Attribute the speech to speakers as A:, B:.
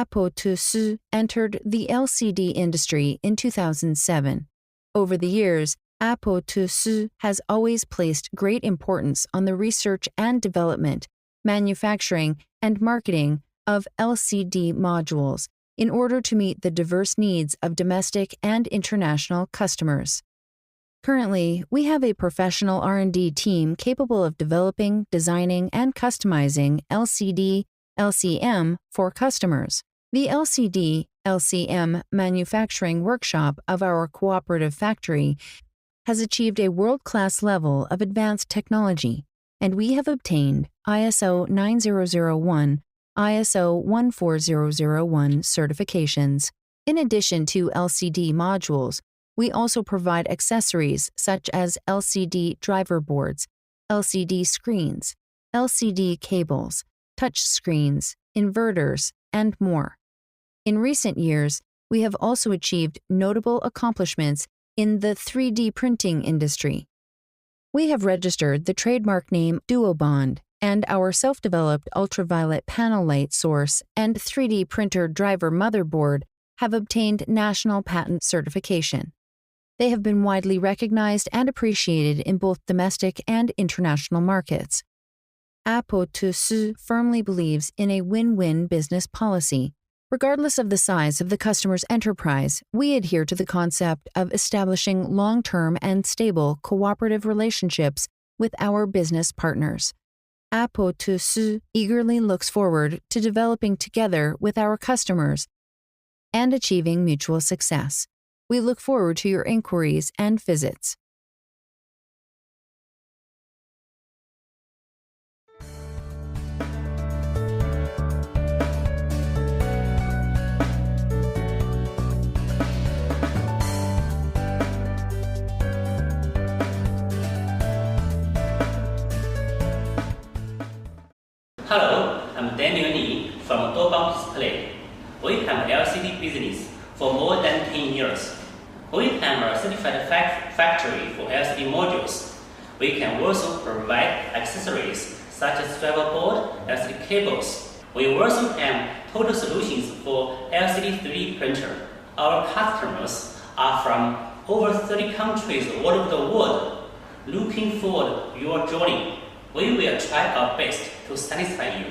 A: Aptus entered the LCD industry in 2007. Over the years, Aptus has always placed great importance on the research and development, manufacturing, and marketing of LCD modules in order to meet the diverse needs of domestic and international customers. Currently, we have a professional R&D team capable of developing, designing, and customizing LCD, LCM for customers. The LCD, LCM manufacturing workshop of our cooperative factory has achieved a world-class level of advanced technology, and we have obtained ISO 9001, ISO 14001 certifications. In addition to LCD modules, we also provide accessories such as LCD driver boards, LCD screens, LCD cables, touch screens, inverters, and more. In recent years, we have also achieved notable accomplishments in the 3D printing industry. We have registered the trademark name DuoBond, and our self-developed ultraviolet panel light source and 3D printer driver motherboard have obtained national patent certification. They have been widely recognized and appreciated in both domestic and international markets. Aptus firmly believes in a win-win business policy. Regardless of the size of the customer's enterprise, we adhere to the concept of establishing long-term and stable cooperative relationships with our business partners. Aptus eagerly looks forward to developing together with our customers and achieving mutual success. We look forward to your inquiries and visits.
B: Hello, I'm Daniel Ni from Doubang Display. We have LCD business for more than 10 years. We have a certified factory for LCD modules. We can also provide accessories such as driver board, LCD cables. We also have total solutions for LCD 3D printer. Our customers are from over 30 countries all over the world. Looking forward to your journey. We will try our best to satisfy you.